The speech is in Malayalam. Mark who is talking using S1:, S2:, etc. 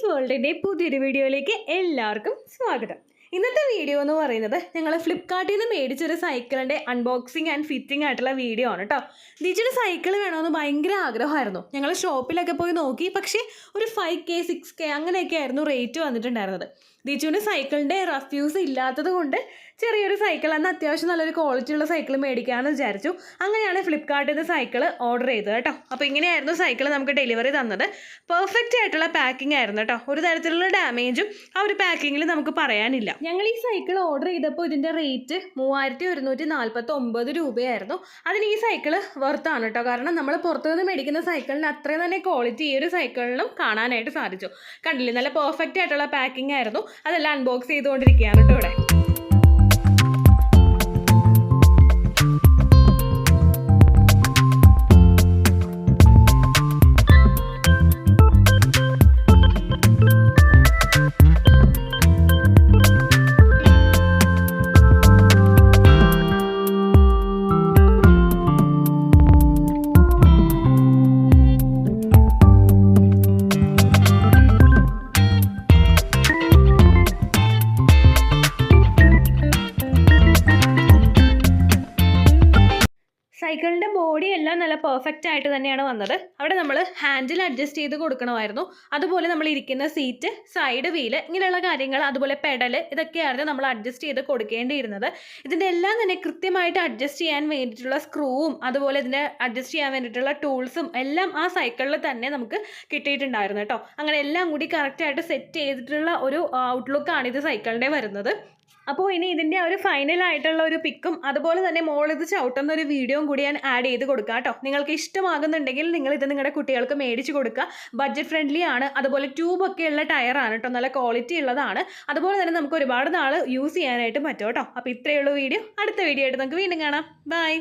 S1: വേൾഡിൻ്റെ പുതിയൊരു വീഡിയോയിലേക്ക് എല്ലാവർക്കും സ്വാഗതം. ഇന്നത്തെ വീഡിയോ എന്ന് പറയുന്നത് ഞങ്ങൾ ഫ്ലിപ്കാർട്ടിൽ നിന്ന് മേടിച്ചൊരു സൈക്കിളിൻ്റെ അൺബോക്സിങ് ആൻഡ് ഫിറ്റിംഗ് ആയിട്ടുള്ള വീഡിയോ ആണ് കേട്ടോ. ദിജുവിന് സൈക്കിൾ വേണമെന്ന് ഭയങ്കര ആഗ്രഹമായിരുന്നു. ഞങ്ങൾ ഷോപ്പിലൊക്കെ പോയി നോക്കി, പക്ഷേ ഒരു 5K 6K അങ്ങനെയൊക്കെ ആയിരുന്നു റേറ്റ് വന്നിട്ടുണ്ടായിരുന്നത്. ദിജുവിന് സൈക്കിളിൻ്റെ റഫ്യൂസ് ഇല്ലാത്തത് കൊണ്ട് ചെറിയൊരു സൈക്കിൾ, അന്ന് അത്യാവശ്യം നല്ലൊരു ക്വാളിറ്റി ഉള്ള സൈക്കിൾ മേടിക്കാമെന്ന് വിചാരിച്ചു. അങ്ങനെയാണ് ഫ്ലിപ്കാർട്ടിൽ നിന്ന് സൈക്കിൾ ഓർഡർ ചെയ്തത് കേട്ടോ. അപ്പോൾ ഇങ്ങനെയായിരുന്നു സൈക്കിൾ നമുക്ക് ഡെലിവറി തന്നത്. പെർഫെക്റ്റ് ആയിട്ടുള്ള പാക്കിംഗ് ആയിരുന്നു കേട്ടോ. ഒരു തരത്തിലുള്ള ഡാമേജും ആ ഒരു പാക്കിങ്ങിൽ നമുക്ക് പറയാനില്ല. ഞങ്ങൾ ഈ സൈക്കിൾ ഓർഡർ ചെയ്തപ്പോൾ ഇതിൻ്റെ റേറ്റ് 3149 രൂപയായിരുന്നു. അതിന് ഈ സൈക്കിൾ വർത്താണ് കേട്ടോ. കാരണം നമ്മൾ പുറത്തുനിന്ന് മേടിക്കുന്ന സൈക്കിളിന് അത്രയും തന്നെ ക്വാളിറ്റി ഈ ഒരു സൈക്കിളിനും കാണാനായിട്ട് സാധിച്ചു. കണ്ടില്ലേ, നല്ല പെർഫെക്റ്റ് ആയിട്ടുള്ള പാക്കിംഗ് ആയിരുന്നു. അതെല്ലാം അൺബോക്സ് ചെയ്തുകൊണ്ടിരിക്കുകയാണ് കേട്ടോ ഇവിടെ. സൈക്കിളിൻ്റെ ബോഡി എല്ലാം നല്ല പെർഫെക്റ്റ് ആയിട്ട് തന്നെയാണ് വന്നത്. അവിടെ നമ്മൾ ഹാൻഡിൽ അഡ്ജസ്റ്റ് ചെയ്ത് കൊടുക്കണമായിരുന്നു. അതുപോലെ നമ്മൾ ഇരിക്കുന്ന സീറ്റ്, സൈഡ് വീല്, ഇങ്ങനെയുള്ള കാര്യങ്ങൾ, അതുപോലെ പെഡൽ, ഇതൊക്കെയായിരുന്നു നമ്മൾ അഡ്ജസ്റ്റ് ചെയ്ത് കൊടുക്കേണ്ടിയിരുന്നത്. ഇതിൻ്റെ എല്ലാം തന്നെ കൃത്യമായിട്ട് അഡ്ജസ്റ്റ് ചെയ്യാൻ വേണ്ടിയിട്ടുള്ള സ്ക്രൂവും അതുപോലെ ഇതിനെ അഡ്ജസ്റ്റ് ചെയ്യാൻ വേണ്ടിയിട്ടുള്ള ടൂൾസും എല്ലാം ആ സൈക്കിളിൽ തന്നെ നമുക്ക് കിട്ടിയിട്ടുണ്ടായിരുന്നു കേട്ടോ. അങ്ങനെ എല്ലാം കൂടി കറക്റ്റായിട്ട് സെറ്റ് ചെയ്തിട്ടുള്ള ഒരു ഔട്ട്ലുക്കാണ് ഇത് സൈക്കിളിൻ്റെ വരുന്നത്. അപ്പോൾ ഇനി ഇതിൻ്റെ ഒരു ഫൈനലായിട്ടുള്ള ഒരു പിക്കും അതുപോലെ തന്നെ മോളിത് ചവിട്ടുന്ന ഒരു വീഡിയോയും കൂടി ഞാൻ ആഡ് ചെയ്ത് കൊടുക്കാം കേട്ടോ. നിങ്ങൾക്ക് ഇഷ്ടമാകുന്നുണ്ടെങ്കിൽ നിങ്ങൾ ഇത് നിങ്ങളുടെ കുട്ടികൾക്ക് മേടിച്ച് കൊടുക്കുക. ബഡ്ജറ്റ് ഫ്രണ്ട്ലി ആണ്. അതുപോലെ ട്യൂബൊക്കെ ഉള്ള ടയറാണ് കേട്ടോ. നല്ല ക്വാളിറ്റി ഉള്ളതാണ്. അതുപോലെ തന്നെ നമുക്ക് ഒരുപാട് നാൾ യൂസ് ചെയ്യാനായിട്ട് പറ്റും കേട്ടോ. അപ്പോൾ ഇത്രയുള്ള വീഡിയോ. അടുത്ത വീഡിയോ ആയിട്ട് നമുക്ക് വീണ്ടും കാണാം. ബൈ.